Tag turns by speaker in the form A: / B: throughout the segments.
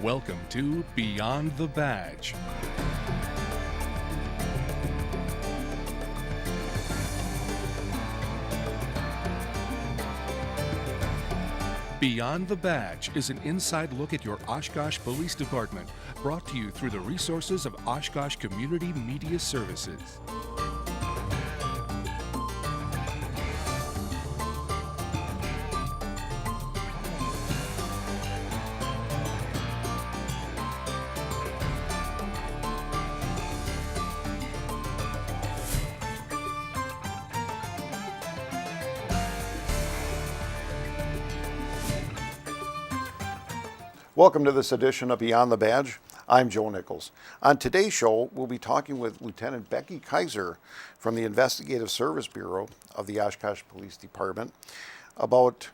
A: Welcome to Beyond the Badge. Beyond the Badge is an inside look at your Oshkosh Police Department, brought to you through the resources of Oshkosh Community Media Services.
B: Welcome to this edition of Beyond the Badge. I'm Joe Nichols. On today's show, we'll be talking with Lieutenant Becky Kaiser from the Investigative Service Bureau of the Oshkosh Police Department about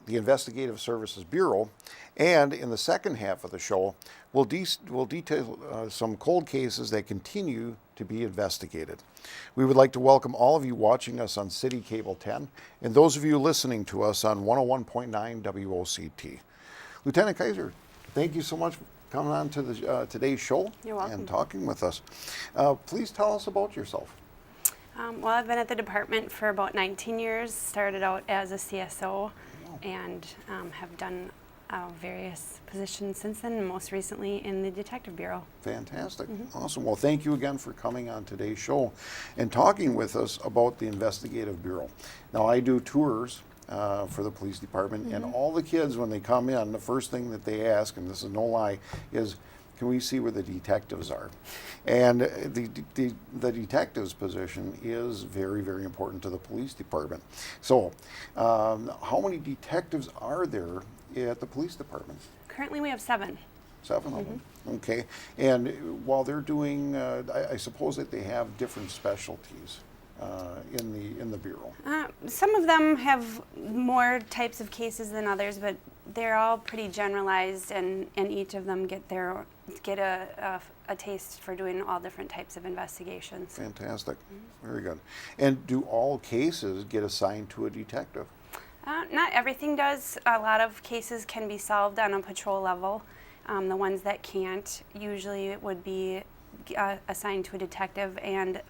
B: the Investigative Services Bureau. And in the second half of the show, we'll detail some cold cases that continue to be investigated. We would like to welcome all of you watching us on City Cable 10 and those of you listening to us on 101.9 WOCT. Lieutenant Kaiser, thank you so much for coming on to today's show.
C: You're welcome.
B: And talking with us. Please tell us about yourself.
C: Well, I've been at the department for about 19 years, started out as a CSO, and have done various positions since then, and most recently in the Detective Bureau.
B: Fantastic. Awesome. Well, thank you again for coming on today's show and talking with us about the Investigative Bureau. Now, I do tours for the police department, and all the kids, when they come in, the first thing that they ask, and this is no lie, is, can we see where the detectives are? And the detective's position is very, very important to the police department. So, how many detectives are there at the police department?
C: Currently we have 7.
B: 7 of them. Okay. And while they're doing, I suppose that they have different specialties in the bureau.
C: Some of them have more types of cases than others, but they're all pretty generalized, and each of them get a taste for doing all different types of investigations.
B: Fantastic. Very good. And do all cases get assigned to a detective?
C: Not everything does. A lot of cases can be solved on a patrol level. The ones that can't, usually it would be assigned to a detective, and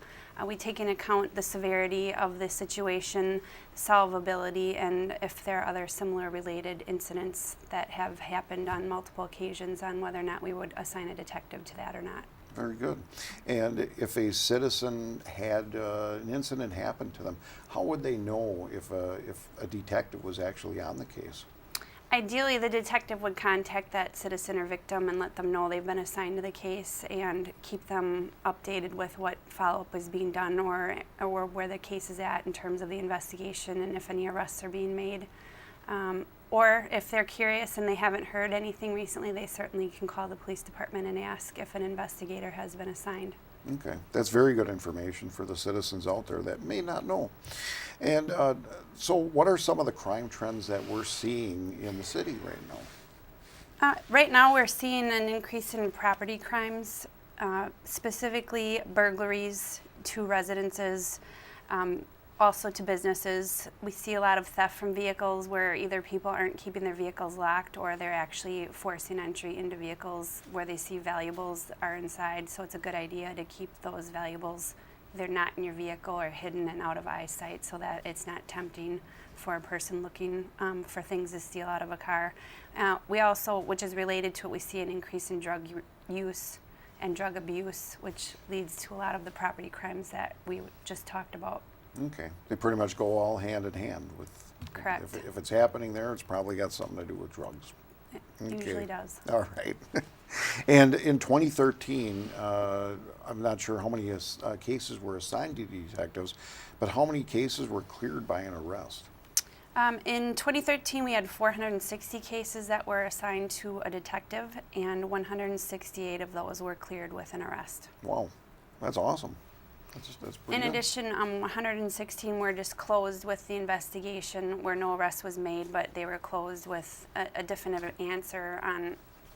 C: we take into account the severity of the situation, solvability, and if there are other similar related incidents that have happened on multiple occasions, on whether or not we would assign a detective to that or not.
B: Very good. And if a citizen had an incident happen to them, how would they know if a detective was actually on the case?
C: Ideally, the detective would contact that citizen or victim and let them know they've been assigned to the case and keep them updated with what follow-up is being done or where the case is at in terms of the investigation and if any arrests are being made. Or if they're curious and they haven't heard anything recently, they certainly can call the police department and ask if an investigator has been assigned.
B: Okay, that's very good information for the citizens out there that may not know. And so what are some of the crime trends that we're seeing in the city right now?
C: Right now we're seeing an increase in property crimes, specifically burglaries to residences, also to businesses. We see a lot of theft from vehicles where either people aren't keeping their vehicles locked or they're actually forcing entry into vehicles where they see valuables are inside. So it's a good idea to keep those valuables either not in your vehicle or hidden and out of eyesight so that it's not tempting for a person looking for things to steal out of a car. We also, which is related to it, we see an increase in drug use and drug abuse, which leads to a lot of the property crimes that we just talked about.
B: Okay, they pretty much go all hand in hand with.
C: Correct.
B: If it's happening there, it's probably got something to do with drugs.
C: It usually does.
B: All right. And in 2013, I'm not sure how many cases were assigned to detectives, but how many cases were cleared by an arrest?
C: In 2013, we had 460 cases that were assigned to a detective, and 168 of those were cleared with an arrest.
B: Wow, that's awesome. That's pretty
C: In
B: good.
C: addition, 116 were just closed with the investigation where no arrest was made, but they were closed with a definitive answer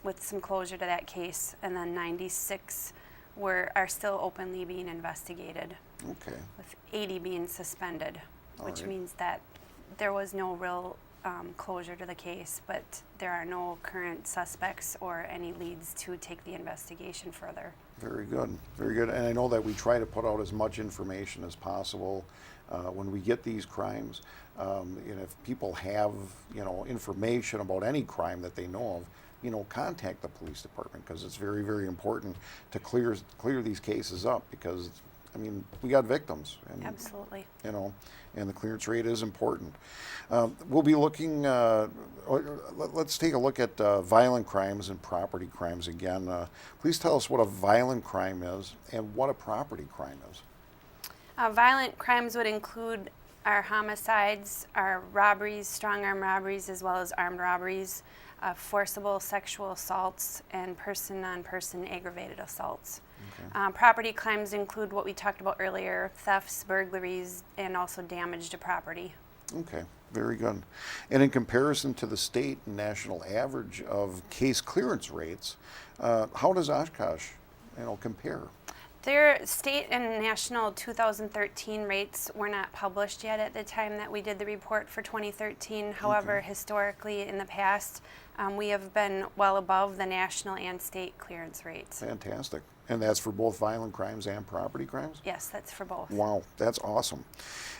C: with some closure to that case, and then 96 are still openly being investigated.
B: Okay.
C: With 80 being suspended, which
B: right.
C: means that there was no real closure to the case, but there are no current suspects or any leads to take the investigation further.
B: Very good, very good. And I know that we try to put out as much information as possible when we get these crimes. And if people have, information about any crime that they know of, contact the police department, because it's very, very important to clear these cases up, because we got victims. And,
C: Absolutely.
B: And the clearance rate is important. We'll be looking, let's take a look at violent crimes and property crimes again. Please tell us what a violent crime is and what a property crime is.
C: Violent crimes would include our homicides, our robberies, strong arm robberies, as well as armed robberies, forcible sexual assaults, and person-on-person aggravated assaults.
B: Okay.
C: Property crimes include what we talked about earlier, thefts, burglaries, and also damage to property.
B: Okay, very good. And in comparison to the state and national average of case clearance rates, how does Oshkosh, compare?
C: Their state and national 2013 rates were not published yet at the time that we did the report for 2013. However, historically in the past, we have been well above the national and state clearance rates.
B: Fantastic. And that's for both violent crimes and property crimes?
C: Yes, that's for both.
B: Wow, that's awesome.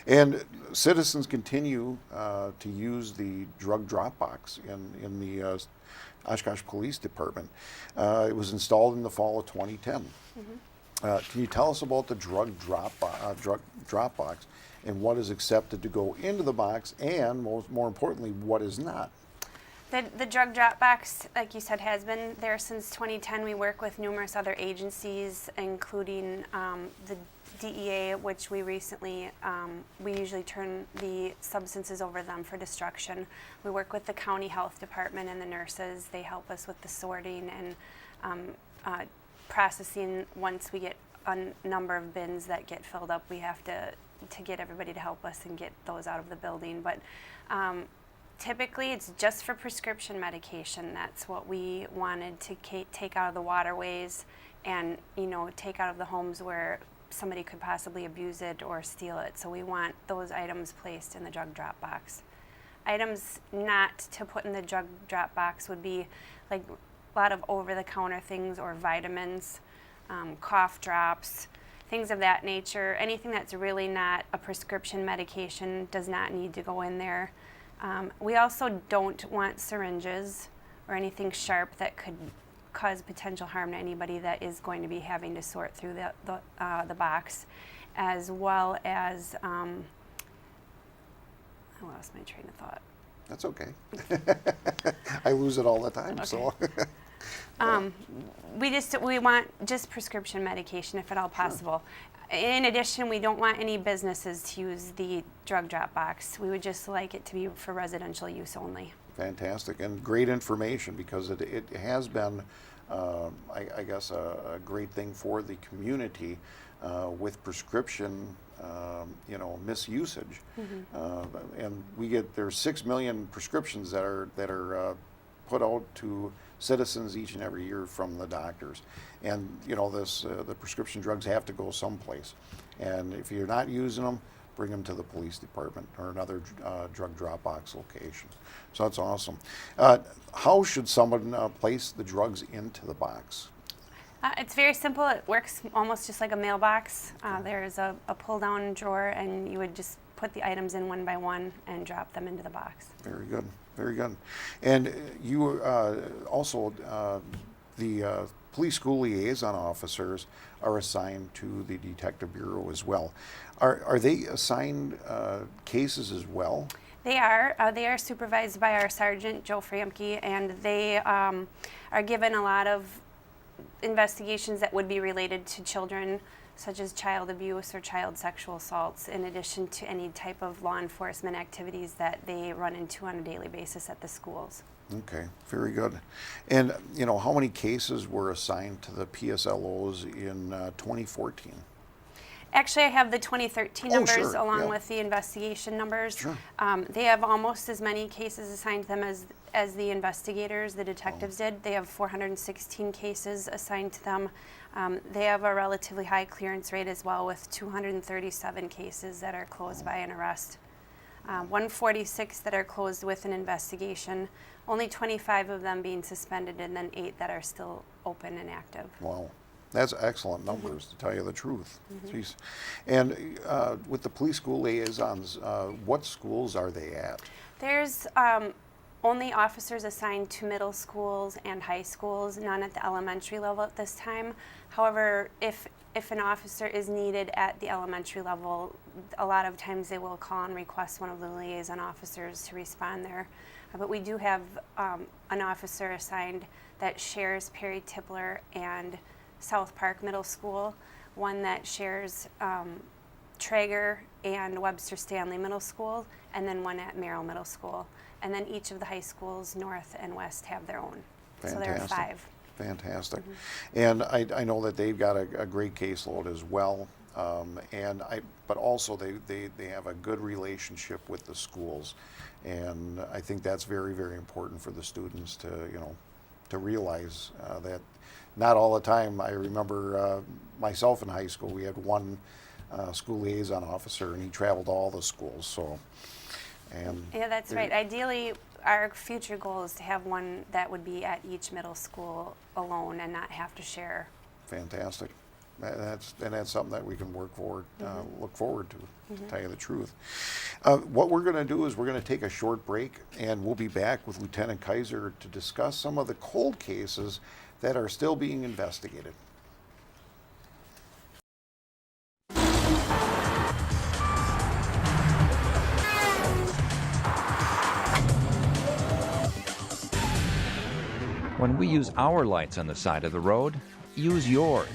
B: And citizens continue to use the drug drop box in the Oshkosh Police Department. It was installed in the fall of 2010. Mm-hmm. Can you tell us about the drug drop box and what is accepted to go into the box, and more importantly, what is not?
C: The drug drop box, like you said, has been there since 2010. We work with numerous other agencies, including the DEA, which we recently, we usually turn the substances over to them for destruction. We work with the county health department and the nurses. They help us with the sorting and processing. Once we get a number of bins that get filled up, we have to get everybody to help us and get those out of the building. But typically it's just for prescription medication. That's what we wanted to take out of the waterways and take out of the homes where somebody could possibly abuse it or steal it. So we want those items placed in the drug drop box. Items not to put in the drug drop box would be like a lot of over-the-counter things or vitamins, cough drops, things of that nature. Anything that's really not a prescription medication does not need to go in there. We also don't want syringes or anything sharp that could cause potential harm to anybody that is going to be having to sort through the box, as well as, I lost my train of thought.
B: That's okay. I lose it all the time,
C: Okay.
B: so.
C: We want just prescription medication if at all possible. In addition, we don't want any businesses to use the drug drop box. We would just like it to be for residential use only.
B: Fantastic, and great information, because it has been, I guess, a great thing for the community with prescription, misusage. Mm-hmm. And there's 6 million prescriptions that are put out to citizens each and every year from the doctors. And the prescription drugs have to go someplace. And if you're not using them, bring them to the police department or another drug drop box location. So that's awesome. How should someone place the drugs into the box?
C: It's very simple. It works almost just like a mailbox. There's a pull-down drawer, and you would just put the items in one by one and drop them into the box.
B: Very good, very good. And you also, the police school liaison officers are assigned to the Detective Bureau as well. Are they assigned cases as well?
C: They are. They are supervised by our sergeant, Joe Framke, and they are given a lot of investigations that would be related to children, such as child abuse or child sexual assaults, in addition to any type of law enforcement activities that they run into on a daily basis at the schools.
B: Okay, very good. And how many cases were assigned to the PSLOs in 2014?
C: Actually, I have the 2013 numbers
B: sure.
C: along
B: Yeah.
C: with the investigation numbers.
B: Sure.
C: They have almost as many cases assigned to them as the investigators, the detectives did. They have 416 cases assigned to them. They have a relatively high clearance rate as well, with 237 cases that are closed by an arrest. 146 that are closed with an investigation, only 25 of them being suspended, and then 8 that are still open and active.
B: Wow. That's excellent numbers, to tell you the truth. Jeez. And with the police school liaisons, what schools are they at?
C: There's only officers assigned to middle schools and high schools, none at the elementary level at this time. However, if an officer is needed at the elementary level, a lot of times they will call and request one of the liaison officers to respond there. But we do have an officer assigned that shares Perry Tipler and South Park Middle School, one that shares Traeger and Webster Stanley Middle School, and then one at Merrill Middle School. And then each of the high schools, north and west, have their own.
B: Fantastic.
C: So there are 5.
B: Fantastic. And I know that they've got a great caseload as well. But also they have a good relationship with the schools. And I think that's very, very important for the students to realize that not all the time. I remember myself in high school, we had one school liaison officer, and he traveled to all the schools. So,
C: yeah, that's right. Ideally, our future goal is to have one that would be at each middle school alone and not have to share.
B: Fantastic. That's something that we can look forward to tell you the truth. What we're going to do is we're going to take a short break, and we'll be back with Lieutenant Kaiser to discuss some of the cold cases that are still being investigated.
D: When we use our lights on the side of the road, use yours.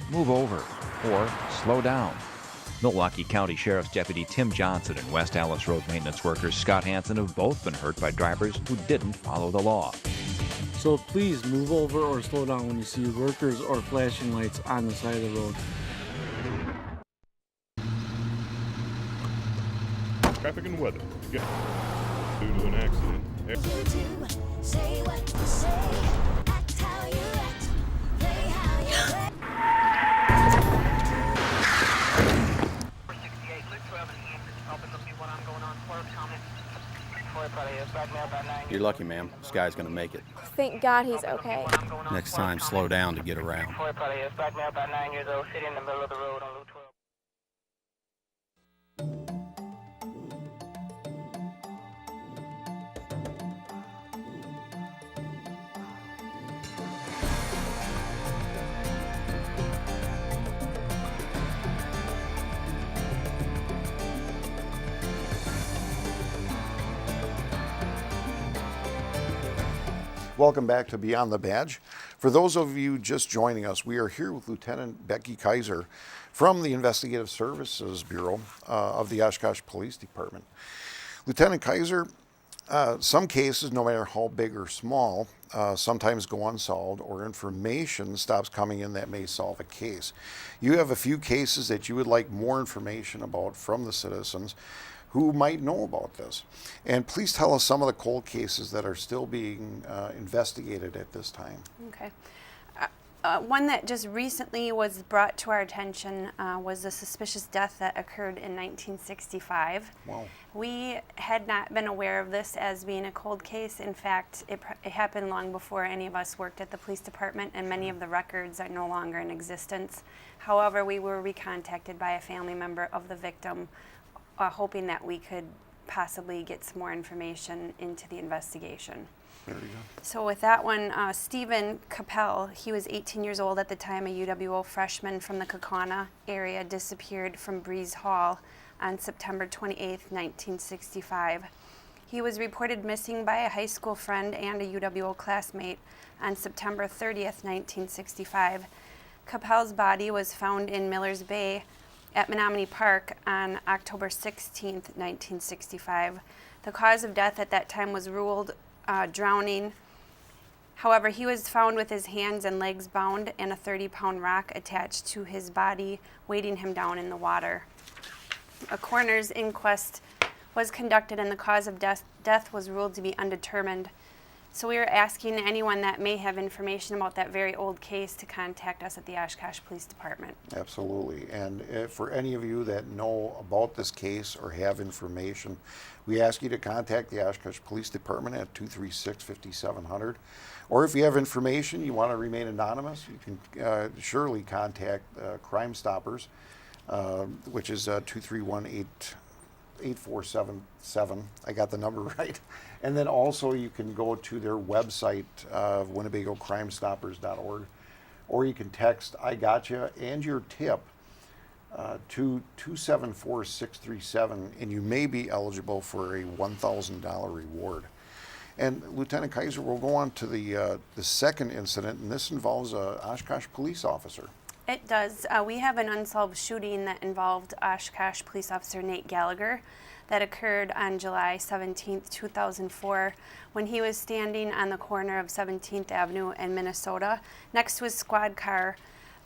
D: Move over or slow down. Milwaukee County Sheriff's Deputy Tim Johnson and West Allis Road maintenance worker Scott Hansen have both been hurt by drivers who didn't follow the law.
E: So please move over or slow down when you see workers or flashing lights on the side of the road.
F: Traffic and weather. Due to an accident.
G: Say what you say, act how you act, play how you play.
H: 468, Luke 12 and Hampton, helping look at what I'm going on. Clerk comment.
I: You're lucky, ma'am. This guy's gonna make it.
J: Thank God he's okay.
I: Next time, slow down to get around.
H: Black male, about 9 years old, sitting in the middle of the road on Luke 12.
B: Welcome back to Beyond the Badge. For those of you just joining us, we are here with Lieutenant Becky Kaiser from the Investigative Services Bureau of the Oshkosh Police Department. Lieutenant Kaiser, some cases, no matter how big or small, sometimes go unsolved, or information stops coming in that may solve a case. You have a few cases that you would like more information about from the citizens who might know about this. And please tell us some of the cold cases that are still being investigated at this time.
C: Okay. One that just recently was brought to our attention was a suspicious death that occurred in 1965.
B: Wow.
C: We had not been aware of this as being a cold case. In fact, it happened long before any of us worked at the police department, and many of the records are no longer in existence. However, we were recontacted by a family member of the victim, hoping that we could possibly get some more information into the investigation.
B: There you go.
C: So with that one, Stephen Capel, he was 18 years old at the time, a UWO freshman from the Kaukauna area, disappeared from Breeze Hall on September 28, 1965. He was reported missing by a high school friend and a UWO classmate on September 30th, 1965. Capel's body was found in Millers Bay at Menominee Park on October 16, 1965. The cause of death at that time was ruled drowning. However, he was found with his hands and legs bound and a 30-pound rock attached to his body, weighting him down in the water. A coroner's inquest was conducted and the cause of death was ruled to be undetermined. So we are asking anyone that may have information about that very old case to contact us at the Oshkosh Police Department.
B: Absolutely. And for any of you that know about this case or have information, we ask you to contact the Oshkosh Police Department at 236-5700. Or if you have information you want to remain anonymous, you can surely contact Crime Stoppers, which is 231-8477. I got the number right. And then also you can go to their website, WinnebagoCrimeStoppers.org, or you can text I Gotcha and your tip to 274-637, and you may be eligible for a $1,000 reward. And Lieutenant Kaiser will go on to the second incident, and this involves a Oshkosh police officer.
C: It does. We have an unsolved shooting that involved Oshkosh Police Officer Nate Gallagher that occurred on July 17th, 2004, when he was standing on the corner of 17th Avenue in Minnesota next to his squad car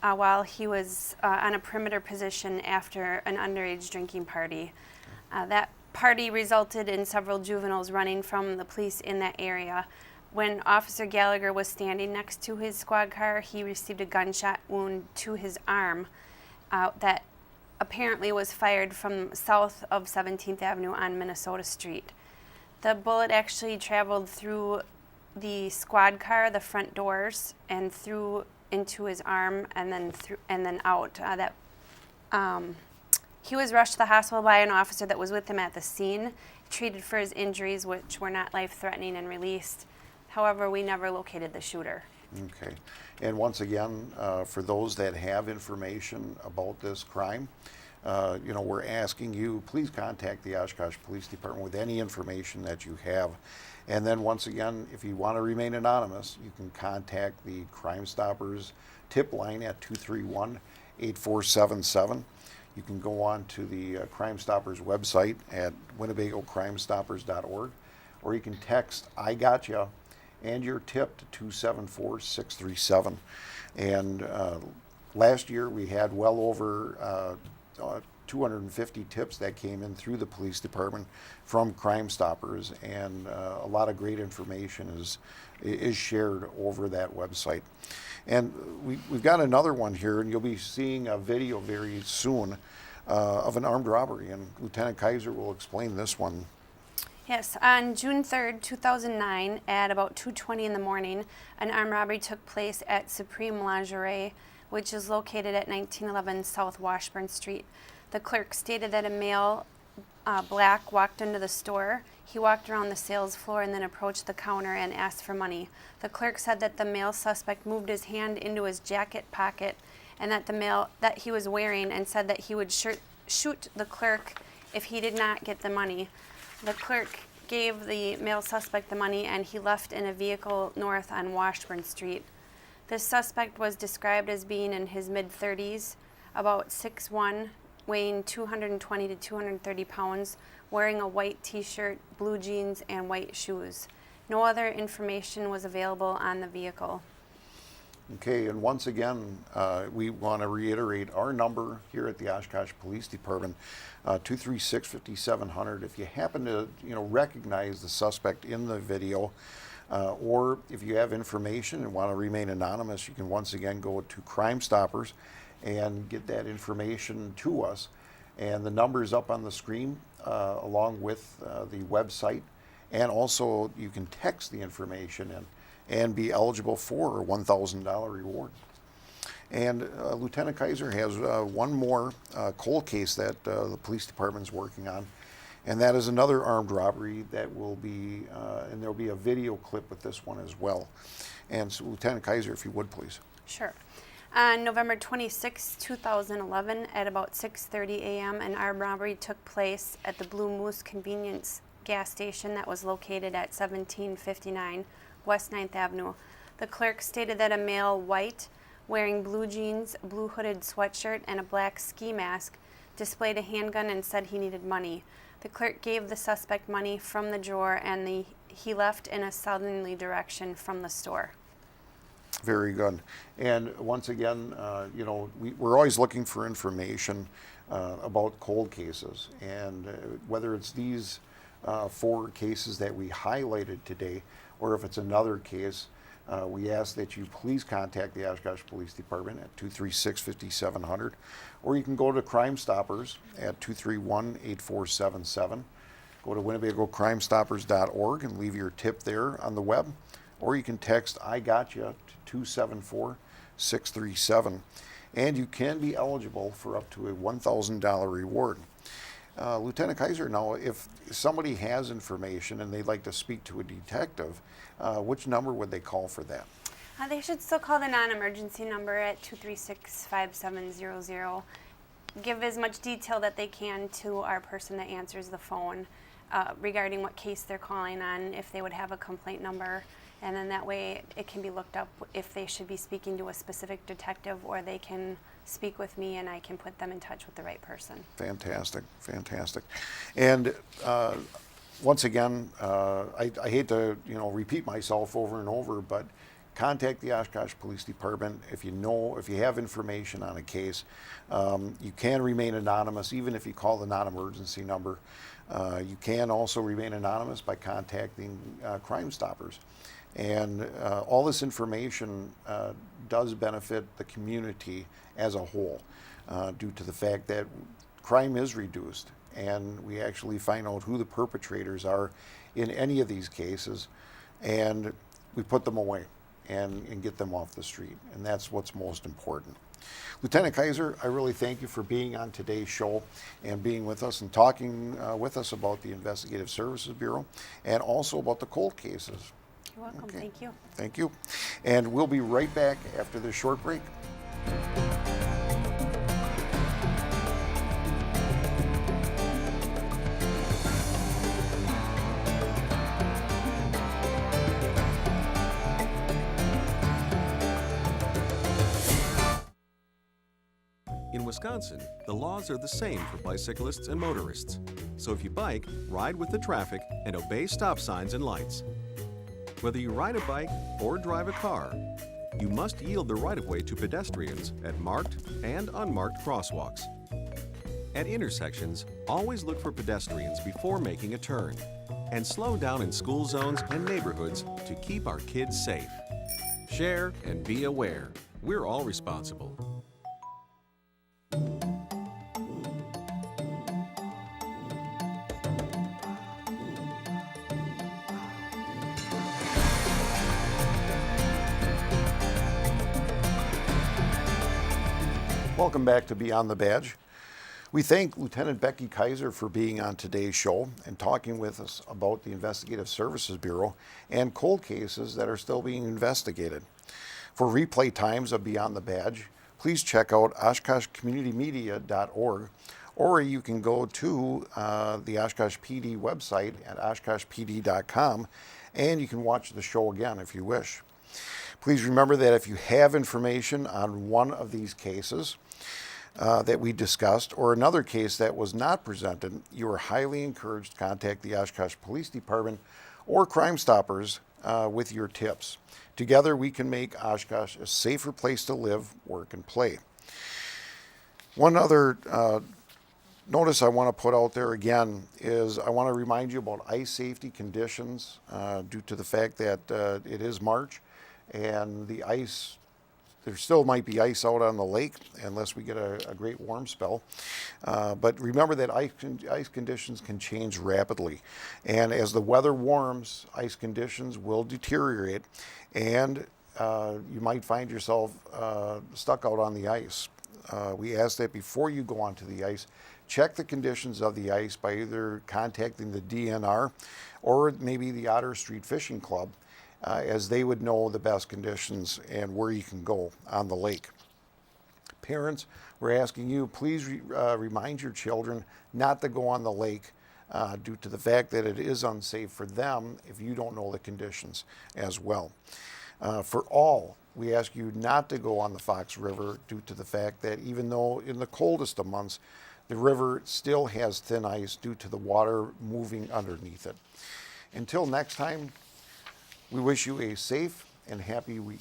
C: while he was on a perimeter position after an underage drinking party. That party resulted in several juveniles running from the police in that area. When Officer Gallagher was standing next to his squad car, he received a gunshot wound to his arm that apparently was fired from south of 17th Avenue on Minnesota Street. The bullet actually traveled through the squad car, the front doors, and through into his arm, and then out. He was rushed to the hospital by an officer that was with him at the scene, treated for his injuries, which were not life-threatening, and released. However, we never located the shooter.
B: Okay. And once again, for those that have information about this crime, we're asking you, please contact the Oshkosh Police Department with any information that you have. And then once again, if you want to remain anonymous, you can contact the Crime Stoppers tip line at 231-8477. You can go on to the Crime Stoppers website at WinnebagoCrimeStoppers.org, or you can text I Gotcha and your tip to 274-637. And last year we had well over 250 tips that came in through the police department from Crime Stoppers, and a lot of great information is shared over that website. And we've got another one here, and you'll be seeing a video very soon of an armed robbery, and Lieutenant Kaiser will explain this one.
C: Yes, on June 3rd, 2009, at about 2:20 in the morning, an armed robbery took place at Supreme Lingerie, which is located at 1911 South Washburn Street. The clerk stated that a male, black, walked into the store. He walked around the sales floor and then approached the counter and asked for money. The clerk said that the male suspect moved his hand into his jacket pocket and that he was wearing, and said that he would shoot the clerk if he did not get the money. The clerk gave the male suspect the money, and he left in a vehicle north on Washburn Street. This suspect was described as being in his mid-30s, about 6'1", weighing 220 to 230 pounds, wearing a white t-shirt, blue jeans, and white shoes. No other information was available on the vehicle.
B: Okay, and once again, we want to reiterate our number here at the Oshkosh Police Department, 236-5700. If you happen to, recognize the suspect in the video, or if you have information and want to remain anonymous, you can once again go to Crime Stoppers and get that information to us. And the number is up on the screen, along with the website, and also you can text the information in and be eligible for a $1,000 reward. And Lieutenant Kaiser has one more cold case that the police department is working on, and that is another armed robbery that will be, and there'll be a video clip with this one as well. And so, Lieutenant Kaiser, if you would, please.
C: Sure. On November 26, 2011, at about 6:30 a.m., an armed robbery took place at the Blue Moose convenience gas station that was located at 1759 West 9th Avenue. The clerk stated that a male, white, wearing blue jeans, a blue hooded sweatshirt, and a black ski mask, displayed a handgun and said he needed money. The clerk gave the suspect money from the drawer, and he left in a southerly direction from the store.
B: Very good. And once again, we're always looking for information about cold cases, and whether it's these 4 cases that we highlighted today, or if it's another case, we ask that you please contact the Oshkosh Police Department at 236-5700, or you can go to Crime Stoppers at 231-8477. Go to WinnebagoCrimeStoppers.org and leave your tip there on the web, or you can text I Got You to 274-637, and you can be eligible for up to a $1,000 reward. Lieutenant Kaiser, now if somebody has information and they'd like to speak to a detective, which number would they call for that?
C: They should still call the non-emergency number at 236-5700. Give as much detail that they can to our person that answers the phone regarding what case they're calling on, if they would have a complaint number, and then that way it can be looked up if they should be speaking to a specific detective, or they can speak with me and I can put them in touch with the right person.
B: Fantastic, fantastic. And once again, I hate to repeat myself over and over, but contact the Oshkosh Police Department if you have information on a case. You can remain anonymous even if you call the non-emergency number. You can also remain anonymous by contacting Crime Stoppers. And all this information does benefit the community as a whole due to the fact that crime is reduced, and we actually find out who the perpetrators are in any of these cases, and we put them away and get them off the street, and that's what's most important. Lieutenant Kaiser, I really thank you for being on today's show and being with us and talking with us about the Investigative Services Bureau and also about the cold cases.
C: You're welcome.
B: Okay.
C: Thank you.
B: Thank you. And we'll be right back after this short break.
J: In Wisconsin, the laws are the same for bicyclists and motorists. So if you bike, ride with the traffic and obey stop signs and lights. Whether you ride a bike or drive a car, you must yield the right-of-way to pedestrians at marked and unmarked crosswalks. At intersections, always look for pedestrians before making a turn, and slow down in school zones and neighborhoods to keep our kids safe. Share and be aware. We're all responsible.
B: Welcome back to Beyond the Badge. We thank Lieutenant Becky Kaiser for being on today's show and talking with us about the Investigative Services Bureau and cold cases that are still being investigated. For replay times of Beyond the Badge, please check out OshkoshCommunityMedia.org, or you can go to the Oshkosh PD website at OshkoshPD.com, and you can watch the show again if you wish. Please remember that if you have information on one of these cases that we discussed, or another case that was not presented, you are highly encouraged to contact the Oshkosh Police Department or Crime Stoppers with your tips. Together we can make Oshkosh a safer place to live, work, and play. One other notice I want to put out there again is I want to remind you about ice safety conditions due to the fact that it is March and the ice, there still might be ice out on the lake unless we get a great warm spell. But remember that ice conditions can change rapidly. And as the weather warms, ice conditions will deteriorate, and you might find yourself stuck out on the ice. We ask that before you go onto the ice, check the conditions of the ice by either contacting the DNR or maybe the Otter Street Fishing Club, as they would know the best conditions and where you can go on the lake. Parents, we're asking you, please remind your children not to go on the lake due to the fact that it is unsafe for them if you don't know the conditions as well. For all, we ask you not to go on the Fox River due to the fact that even though in the coldest of months, the river still has thin ice due to the water moving underneath it. Until next time, we wish you a safe and happy week.